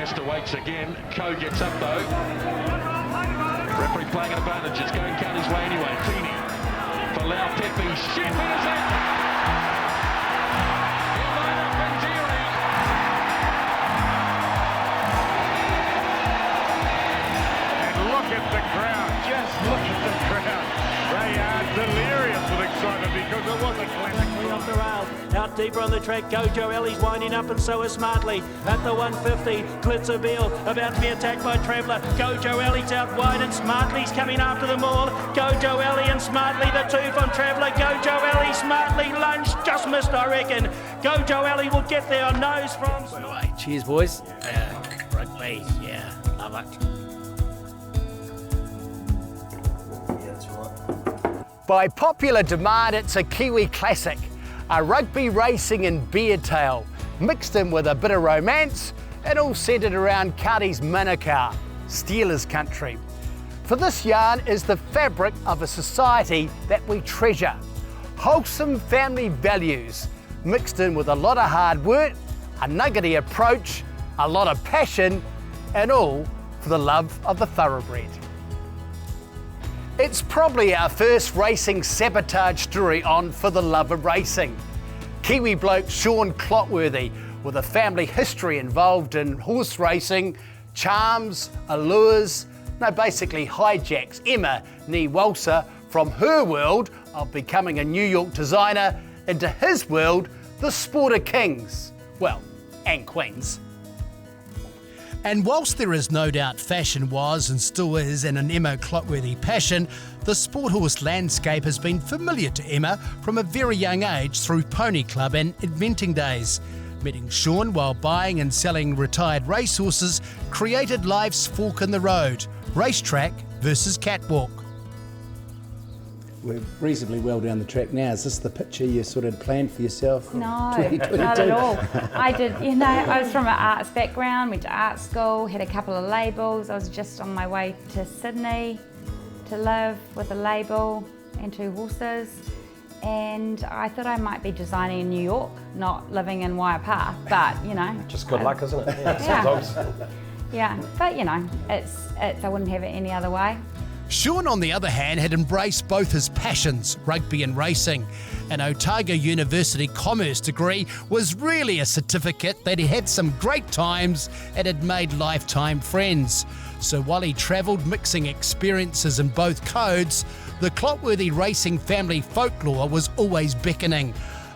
contest awaits again. Coe gets up though. Referee playing an advantage. It's going count his way anyway. Feeney for Lau Pepe. Shit, what is that? He'll line up Banziri. And look at the crowd. Just look at the crowd. They are delirious with excitement because it was a classic. Off the rail, out deeper on the track, Gojo Ellie's winding up and so is Smartly. At the 150, Klitzerbeil about to be attacked by Traveller. Gojo Ellie's out wide and Smartly's coming after them all. Gojo Ellie and Smartly, the two from Traveller. Gojo Ellie, Smartly, lunge, just missed I reckon. Gojo Ellie will get there on nose from... Anyway, cheers boys. Rugby, yeah, love it. By popular demand, it's a Kiwi classic, a rugby racing and beer tale, mixed in with a bit of romance, and all centred around Kāti's Manukau, Steelers country. For this yarn is the fabric of a society that we treasure. Wholesome family values, mixed in with a lot of hard work, a nuggety approach, a lot of passion, and all for the love of the thoroughbred. It's probably our first racing sabotage story on For the Love of Racing. Kiwi bloke Shaun Clotworthy, with a family history involved in horse racing, charms, allures, basically hijacks Emma nee Walser from her world of becoming a New York designer into his world, the sport of kings, well, and queens. And whilst there is no doubt fashion was and still is an Emma Clotworthy passion, the sport horse landscape has been familiar to Emma from a very young age through Pony Club and inventing days. Meeting Shaun while buying and selling retired racehorses created life's fork in the road, Racetrack versus Catwalk. We're reasonably well down the track now. Is this the picture you sort of planned for yourself? No, not at all. I did, I was from an arts background, went to art school, had a couple of labels. I was just on my way to Sydney to live with a label and 2 horses. And I thought I might be designing in New York, not living in Waiapa, but Just good luck, isn't it? Yeah. Sometimes. Yeah, but it's I wouldn't have it any other way. Shaun, on the other hand, had embraced both his passions, rugby and racing. An Otago University commerce degree was really a certificate that he had some great times and had made lifetime friends. So while he travelled mixing experiences in both codes, the Clotworthy racing family folklore was always beckoning.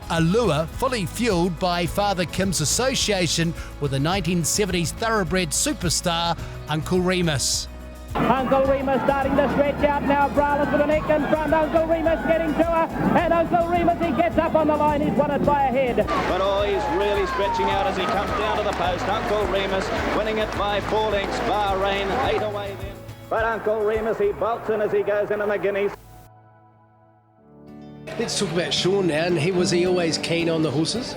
A lure fully fuelled by Father Kim's association with the 1970s thoroughbred superstar Uncle Remus. Uncle Remus starting to stretch out now. Braless with the neck in front. Uncle Remus getting to her. And Uncle Remus, he gets up on the line. He's won it by a head. But he's really stretching out as he comes down to the post. Uncle Remus winning it by 4 lengths. Bahrain 8 away then. But Uncle Remus, he bolts in as he goes into the Guineas. Let's talk about Shaun now. And was he always keen on the horses?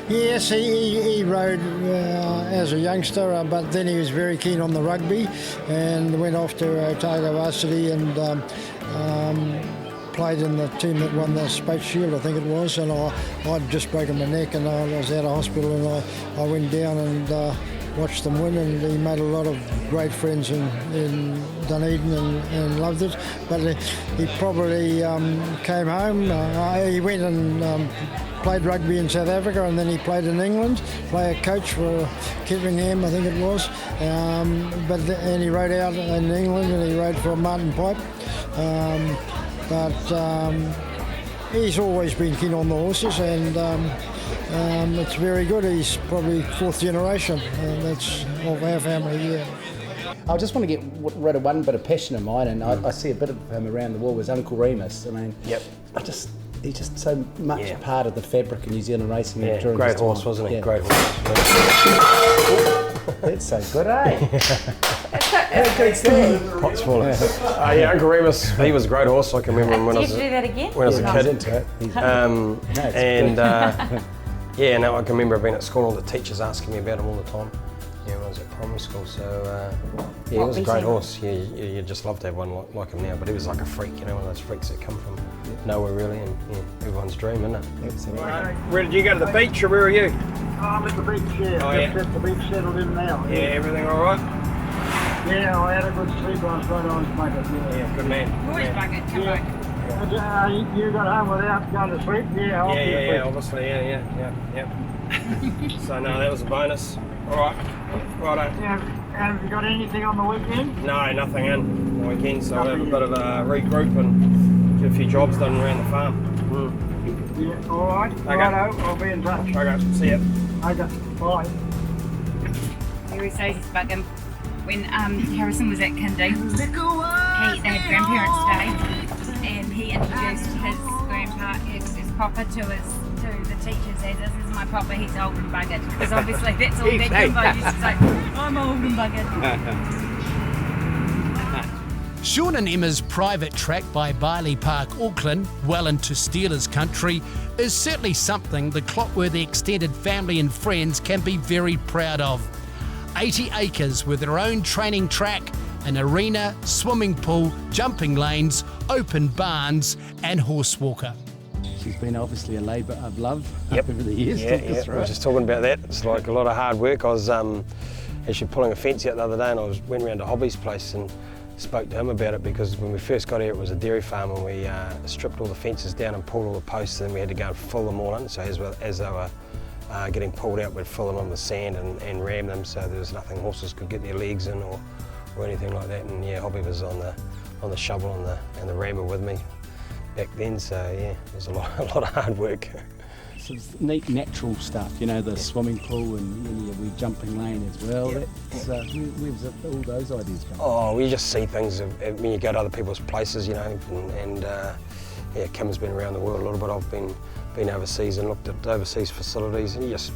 Yes, he rode as a youngster, but then he was very keen on the rugby and went off to Otago Varsity and played in the team that won the Space Shield, I think it was, and I'd just broken my neck and I was out of hospital and I went down and watched them win, and he made a lot of great friends in Dunedin and loved it. But he probably came home. He went and played rugby in South Africa, and then he played in England, played a coach for Kettingham, I think it was. And he rode out in England and he rode for Martin Pipe. But he's always been keen on the horses, and it's very good. He's probably 4th generation. That's of our family, yeah. I just want to get rid of one bit of passion of mine, and I see a bit of him around the wall, was Uncle Remus. I mean, he's just so much part of the fabric of New Zealand racing. Yeah, during great his time. horse, wasn't he? Yeah. Great horse. That's so good, eh? Pot's falling. Yeah, Uncle Remus, he was a great horse. I can remember him when I was do that again? when I was a kid. Into it. I can remember being at school, all the teachers asking me about him all the time. when I was at primary school. So yeah, he was a great horse. Yeah, you just love to have one like him now. But he was like a freak, one of those freaks that come from nowhere really, and everyone's dream, isn't it? Absolutely. Where did you go to the beach, or where are you? I'm at the beach, yeah. Oh, yeah. Just the beach settled in now. Yeah, everything all right? Yeah, I had a good sleep last night. I was bucket. Yeah, good man. Always bucket, come on. You got home without going to sleep? Yeah, obviously, yeah. So no, that was a bonus. All right, righto. Yeah, have you got anything on the weekend? No, nothing in the weekend, so I'll have a bit of a regroup and get a few jobs done around the farm. Yeah, all right. Okay. Righto, I'll be in touch. Okay, see ya. Okay, bye. He always says he's bugging. When Harrison was at Kindy, they had grandparents' day, and he introduced his grandpa, his papa, to the teachers as, "This is my papa, he's old and buggered." Because obviously that's all that Kimbo used to say, "I'm old and buggered." Shaun and Emma's private track by Barley Park, Auckland, well into Steelers country, is certainly something the Clotworthy extended family and friends can be very proud of. 80 acres with their own training track, an arena, swimming pool, jumping lanes, open barns and horse walker. She's been obviously a labour of love over the years. Yeah, I was just talking about that. It's like a lot of hard work. I was actually pulling a fence out the other day, and I went round to Hobby's place and spoke to him about it, because when we first got here it was a dairy farm, and we stripped all the fences down and pulled all the posts, and we had to go and fill them all in. So as they were getting pulled out, we'd fill them in with sand and ram them, so there was nothing horses could get their legs in or anything like that. And yeah, Hobby was on the shovel and the rammer with me back then, so yeah, it was a lot of hard work. So it's neat natural stuff, the swimming pool and we jumping lane as well. Yeah. Where's all those ideas come? Oh, we just see things when you go to other people's places, and yeah, Kim's been around the world a little bit. I've been overseas and looked at overseas facilities, and you just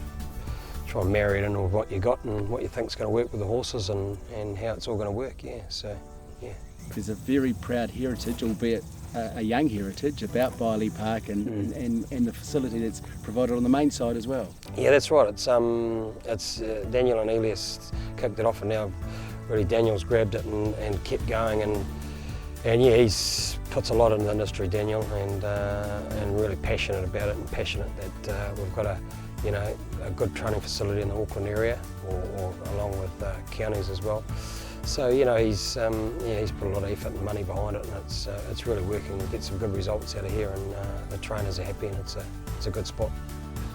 try and marry it in with what you got and what you think's going to work with the horses and how it's all going to work. Yeah, so yeah. There's a very proud heritage, albeit a young heritage, about Barley Park and the facility that's provided on the main side as well. Yeah, that's right. It's Daniel and Elias kicked it off, and now really Daniel's grabbed it and kept going, and yeah, he's puts a lot in the industry, Daniel, and really passionate about it, and passionate that we've got a good training facility in the Auckland area, or along with counties as well. So he's put a lot of effort and money behind it, and it's really working. We get some good results out of here, and the trainers are happy, and it's a good spot.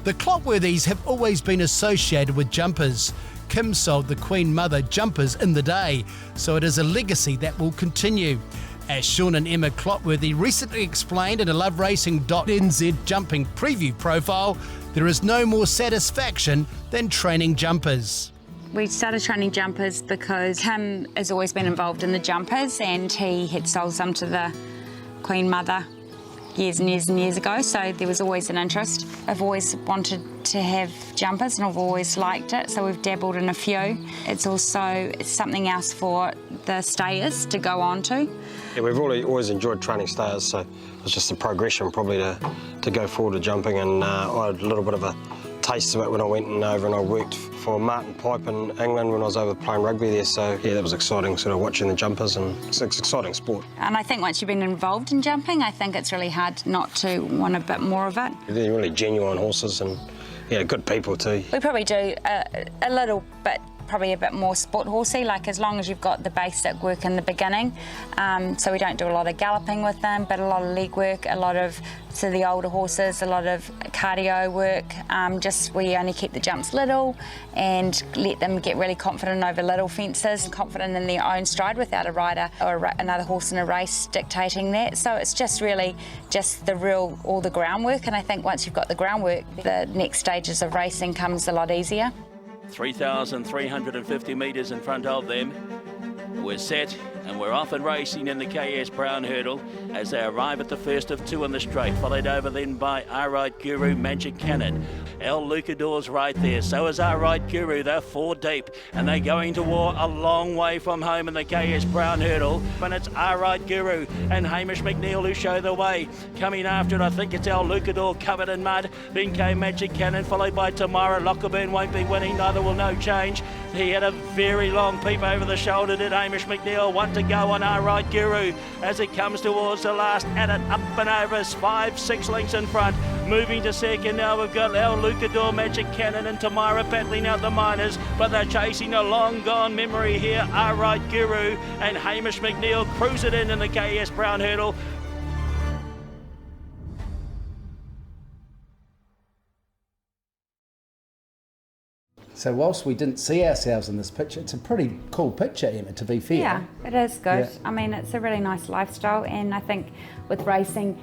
The Clotworthys have always been associated with jumpers. Kim sold the Queen Mother jumpers in the day, so it is a legacy that will continue. As Shaun and Emma Clotworthy recently explained in a loveracing.nz jumping preview profile, there is no more satisfaction than training jumpers. We started training jumpers because Kim has always been involved in the jumpers, and he had sold some to the Queen Mother years and years and years ago, so there was always an interest. I've always wanted to have jumpers, and I've always liked it, so we've dabbled in a few. It's something else for the stayers to go on to. Yeah, we've always enjoyed training stayers, so it was just a progression probably to go forward to jumping, and I had a little bit of a taste of it when I went over and I worked for Martin Pipe in England when I was over playing rugby there, so yeah, that was exciting, sort of watching the jumpers, and it's an exciting sport. And I think once you've been involved in jumping, I think it's really hard not to want a bit more of it. They're really genuine horses, and yeah, good people too. We probably do a little bit, probably a bit more sport horsey, like as long as you've got the basic work in the beginning. So we don't do a lot of galloping with them, but a lot of leg work, a lot of, to the older horses, a lot of cardio work. We only keep the jumps little and let them get really confident over little fences, confident in their own stride without a rider or another horse in a race dictating that. So it's just really just all the groundwork, and I think once you've got the groundwork, the next stages of racing comes a lot easier. 3,350 metres in front of them. We're set and we're off and racing in the KS Brown Hurdle as they arrive at the first of two on the straight, followed over then by Our Right Guru, Magic Cannon. El Lucador's right there, so is Our Right Guru. They're 4 deep and they're going to war a long way from home in the KS Brown Hurdle. And it's Our Right Guru and Hamish McNeil who show the way. Coming after it, I think it's El Lucador covered in mud. Then came Magic Cannon, followed by Tamara. Lockerburn won't be winning, neither will No Change. He had a very long peep over the shoulder, did Hamish McNeil. One to go on Our Right Guru as it comes towards the last. At it up and over, 5-6 lengths in front. Moving to second now, we've got El Lucador, Magic Cannon and Tamara battling out the minors, but they're chasing a long gone memory here. Our Right Guru and Hamish McNeil cruise it in the KS Brown hurdle. So whilst we didn't see ourselves in this picture, it's a pretty cool picture, Emma, to be fair. Yeah, it is good. Yeah. I mean, it's a really nice lifestyle, and I think with racing,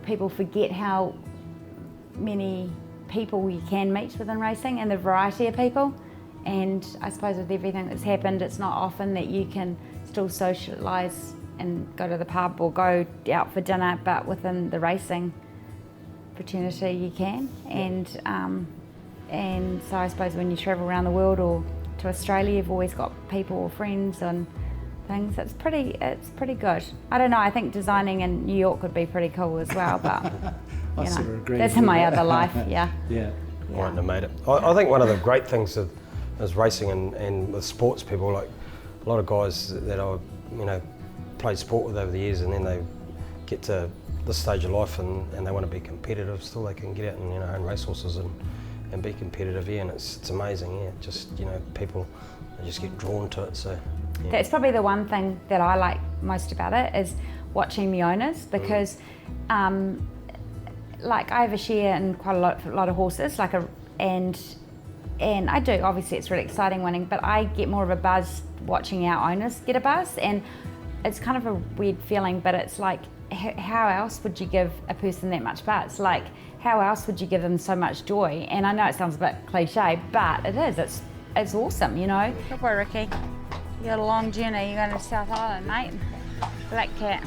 people forget how many people you can meet within racing and the variety of people. And I suppose with everything that's happened, it's not often that you can still socialise and go to the pub or go out for dinner, but within the racing opportunity you can. And so I suppose when you travel around the world or to Australia, you've always got people or friends and things. It's pretty good. I don't know, I think designing in New York would be pretty cool as well, but I sort of agree that's with in my you. other life, yeah. Yeah. Wouldn't have made it. I think one of the great things is racing and with sports people, like a lot of guys that I played sport with over the years, and then they get to this stage of life and they want to be competitive. Still, they can get out and own racehorses and be competitive, and it's amazing. Just people, they just get drawn to it. So yeah. That's probably the one thing that I like most about it is watching the owners, because like I have a share in quite a lot of horses, and I do. Obviously, it's really exciting winning, but I get more of a buzz watching our owners get a buzz, and it's kind of a weird feeling. But it's like, how else would you give a person that much buzz? Like, how else would you give them so much joy? And I know it sounds a bit cliche, but it is. It's awesome, Good boy, Ricky. You got a long journey. You're going to South Island, mate. Black cat.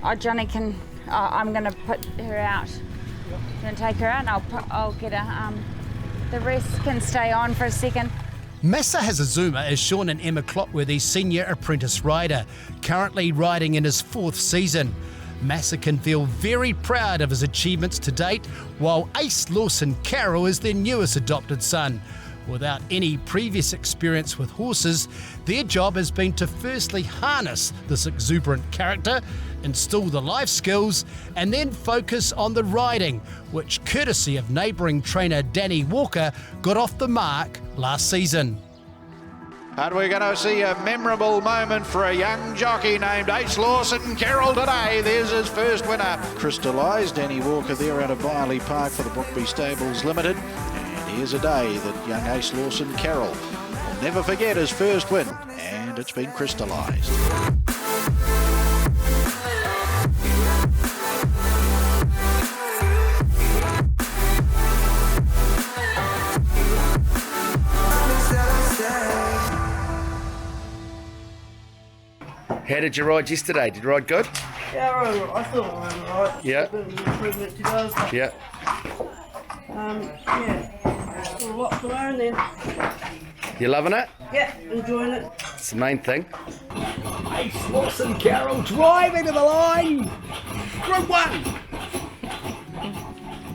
Oh, Johnny can. Oh, I'm going to put her out. You want to take her out? And I'll get her. The rest can stay on for a second. Massa Hazazuma is Shaun and Emma Clotworthy's senior apprentice rider, currently riding in his 4th season. Massa can feel very proud of his achievements to date, while Ace Lawson Carroll is their newest adopted son. Without any previous experience with horses, their job has been to firstly harness this exuberant character, instill the life skills, and then focus on the riding, which, courtesy of neighbouring trainer Danny Walker, got off the mark last season. And we're going to see a memorable moment for a young jockey named Ace Lawson Carroll today. There's his first winner. Crystallised, Danny Walker there out of Barley Park for the Brookby Stables Limited. And here's a day that young Ace Lawson Carroll will never forget his first win, and it's been crystallised. How did you ride yesterday? Did you ride good? Yeah, I thought I rode alright. Yeah. A bit of improvement to go. Yeah. Yeah. Still a lot to learn then. You loving it? Yeah, enjoying it. It's the main thing. Ace Lawson Carroll driving to the line. Group 1.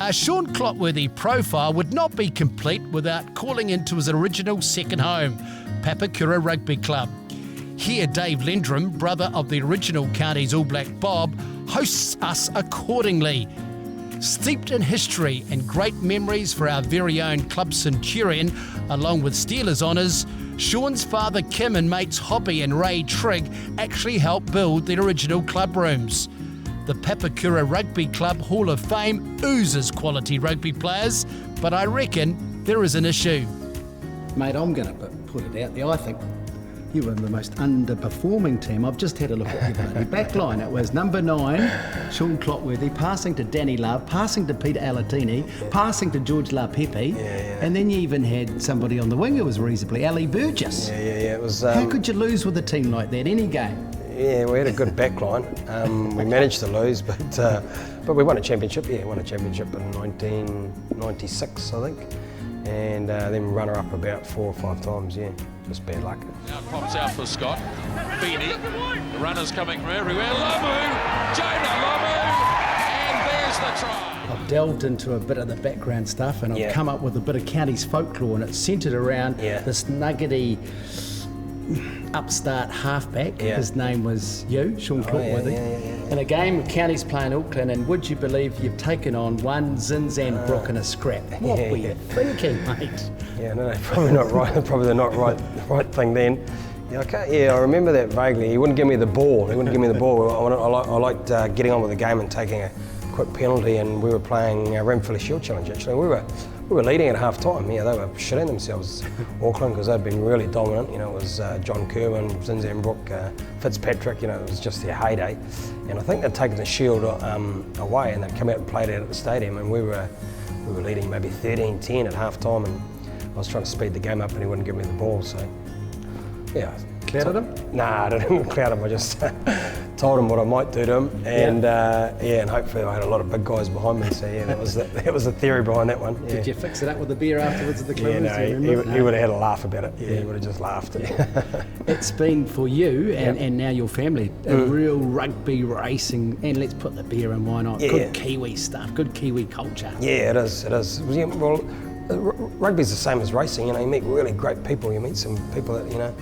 A Shaun Clotworthy profile would not be complete without calling into his original second home, Papakura Rugby Club. Here, Dave Lendrum, brother of the original Counties All Black Bob, hosts us accordingly. Steeped in history and great memories for our very own club centurion, along with Steelers honours, Shaun's father Kim and mates Hoppy and Ray Trigg actually helped build the original club rooms. The Papakura Rugby Club Hall of Fame oozes quality rugby players, but I reckon there is an issue. Mate, I'm going to put it out there. I think you were the most underperforming team. I've just had a look at your back line. It was number 9, Shaun Clotworthy, passing to Danny Love, passing to Peter Alatini, passing to George La Pepe, and then you even had somebody on the wing who was reasonably, Ali Burgess. Yeah, it was. How could you lose with a team like that, any game? Yeah, we had a good back line. We managed to lose, but we won a championship. Yeah, won a championship in 1996, I think. And then runner-up about 4 or 5 times, yeah. Just bad luck. Now pops out for Scott. Beanie. The runners coming from everywhere. Lamu! Jonah Lamu! And there's scores the try. I've delved into a bit of the background stuff and I've come up with a bit of counties folklore, and it's centred around this nuggety upstart halfback. His name was Shaun Clotworthy. In a game of counties playing Auckland, and would you believe you've taken on one Zinzan Brook in a scrap? What were you thinking, mate? Yeah, no, probably not right. Probably not right thing then. Yeah, okay. Yeah, I remember that vaguely. He wouldn't give me the ball. I liked getting on with the game and taking a quick penalty, and we were playing Ramfilly Shield Challenge. Actually, we were leading at half time. Yeah, they were shitting themselves, Auckland, because they'd been really dominant. You know, it was John Kerwin, Zinzan Brook, Fitzpatrick. You know, it was just their heyday. And I think they'd taken the Shield away, and they'd come out and played it at the stadium, and we were leading maybe 13-10 at half time, and I was trying to speed the game up, and he wouldn't give me the ball. So yeah. Clouded him? Nah, I didn't cloud him. I just told him what I might do to him, and and hopefully I had a lot of big guys behind me. So yeah, that was the theory behind that one. Yeah. Did you fix it up with the beer afterwards at the club? Yeah, no, he would have had a laugh about it. Yeah, he would have just laughed. It's been for you and now your family a real rugby racing, and let's put the beer and wine on. Good Kiwi stuff, good Kiwi culture. Yeah, it is. It is. Yeah, well, rugby's the same as racing. You know, you meet really great people. You meet some people that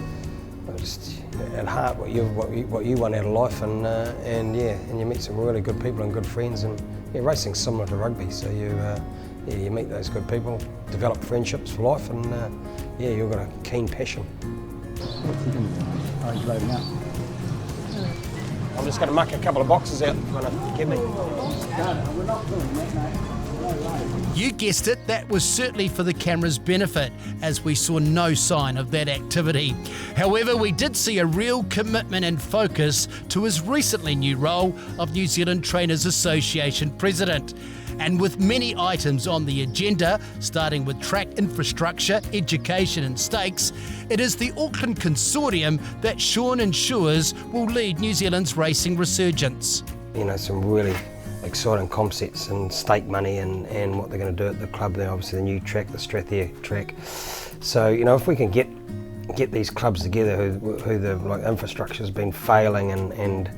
just at heart what you want out of life, and you meet some really good people and good friends, and racing's similar to rugby. So you meet those good people, develop friendships for life, and you've got a keen passion. Oh, he's loading up. I'm just going to muck a couple of boxes out in front of Kevin. No, we're not doing that, mate. You guessed it, that was certainly for the camera's benefit, as we saw no sign of that activity. However, we did see a real commitment and focus to his recently new role of New Zealand Trainers Association President. And with many items on the agenda, starting with track infrastructure, education and stakes, it is the Auckland Consortium that Shaun ensures will lead New Zealand's racing resurgence. Some really exciting concepts and stake money and what they're going to do at the club there. Obviously the new track, the Strathia track. So if we can get these clubs together who the infrastructure's been failing and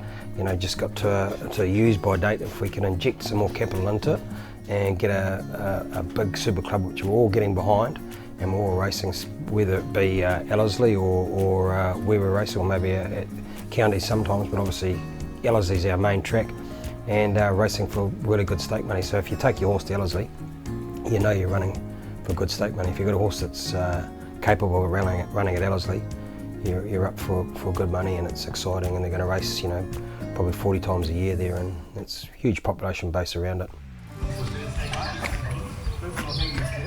just got to a use by date, if we can inject some more capital into it and get a big super club which we're all getting behind, and we're all racing, whether it be Ellerslie or where we're racing, or maybe at counties sometimes, but obviously Ellerslie's our main track, and racing for really good stake money. So if you take your horse to Ellerslie, you're running for good stake money. If you've got a horse that's capable of running at Ellerslie, you're up for good money, and it's exciting, and they're going to race probably 40 times a year there, and it's a huge population base around it.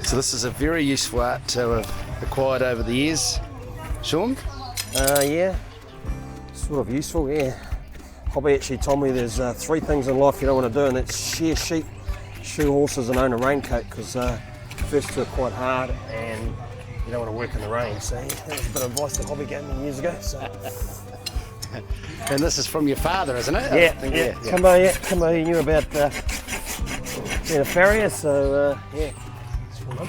So this is a very useful art to have acquired over the years, Shaun? Yeah, sort of useful, yeah. Hobby actually told me there's 3 things in life you don't want to do, and that's shear sheep, shoe horses and own a raincoat, because first 2 are quite hard and you don't want to work in the rain. So that was a bit of advice that Hobby gave me years ago. So. And this is from your father, isn't it? Yeah. Kimbo, he knew about being a farrier, so yeah. It's from him.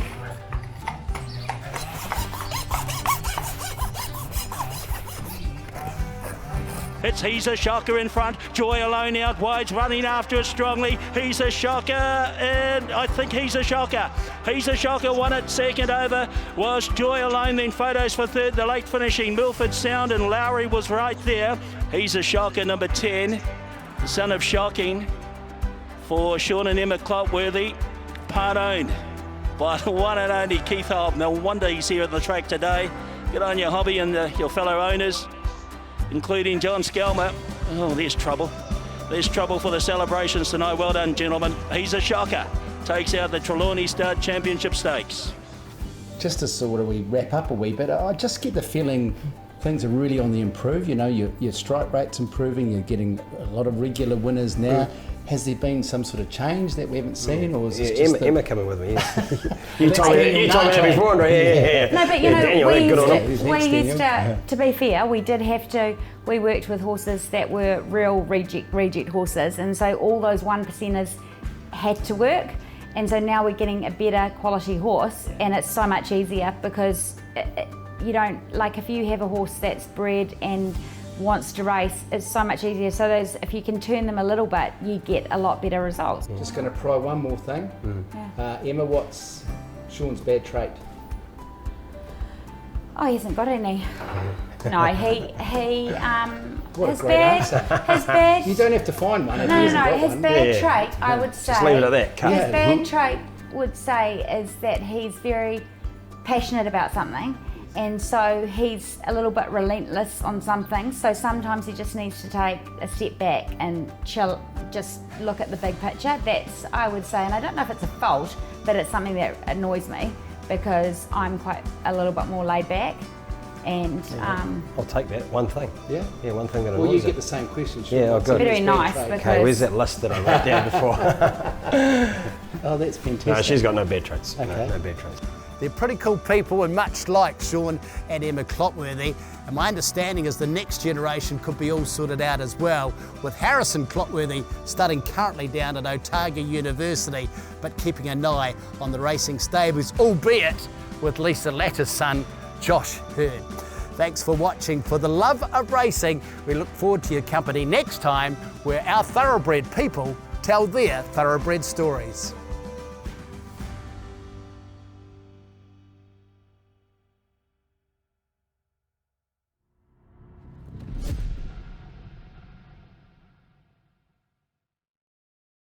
He's a shocker in front. Joy Alone out wide, running after it strongly. He's a shocker, and I think he's a shocker. He's a shocker, won it second over. Was Joy Alone, then photos for third. The late finishing Milford Sound, and Lowry was right there. He's a shocker, number 10. The son of Shocking for Shaun and Emma Clotworthy. Part owned by the one and only Keith Hobb. No wonder he's here at the track today. Good on your Hobby and your fellow owners, including John Skelmer. Oh, there's trouble. There's trouble for the celebrations tonight. Well done, gentlemen. He's a shocker. Takes out the Trelawney Stud Championship Stakes. Just to sort of wrap up a wee bit, I just get the feeling things are really on the improve. Your strike rate's improving. You're getting a lot of regular winners now. Has there been some sort of change that we haven't seen, or is it just Emma coming with me? You told me that before, Andre. No, but we used to be fair, we worked with horses that were real reject horses, and so all those 1%ers had to work, and so now we're getting a better quality horse, and it's so much easier because you don't, like if you have a horse that's bred and wants to race, it's so much easier. So if you can turn them a little bit, you get a lot better results. Just going to try one more thing. Emma, what's Shaun's bad trait? Oh, he hasn't got any. No, What his a great answer. His bad. You don't have to find one. No, his bad trait, I would say. Just leave it at that. Cut. His bad trait would say is that he's very passionate about something, and so he's a little bit relentless on some things. So sometimes he just needs to take a step back and chill, just look at the big picture. That's, I would say, and I don't know if it's a fault, but it's something that annoys me because I'm quite a little bit more laid back. And I'll take that one thing. Yeah, one thing that annoys Well, you it. get the same question. Shaun. Yeah, good. Very nice. Okay, where's that list that I wrote down before? Oh, that's fantastic. No, she's got no bad traits. Okay. No bad traits. They're pretty cool people and much like Shaun and Emma Clotworthy. And my understanding is the next generation could be all sorted out as well, with Harrison Clotworthy studying currently down at Otago University, but keeping an eye on the racing stables, albeit with Lisa Latter's son, Josh Hurd. Thanks for watching. For the love of racing, we look forward to your company next time, where our thoroughbred people tell their thoroughbred stories.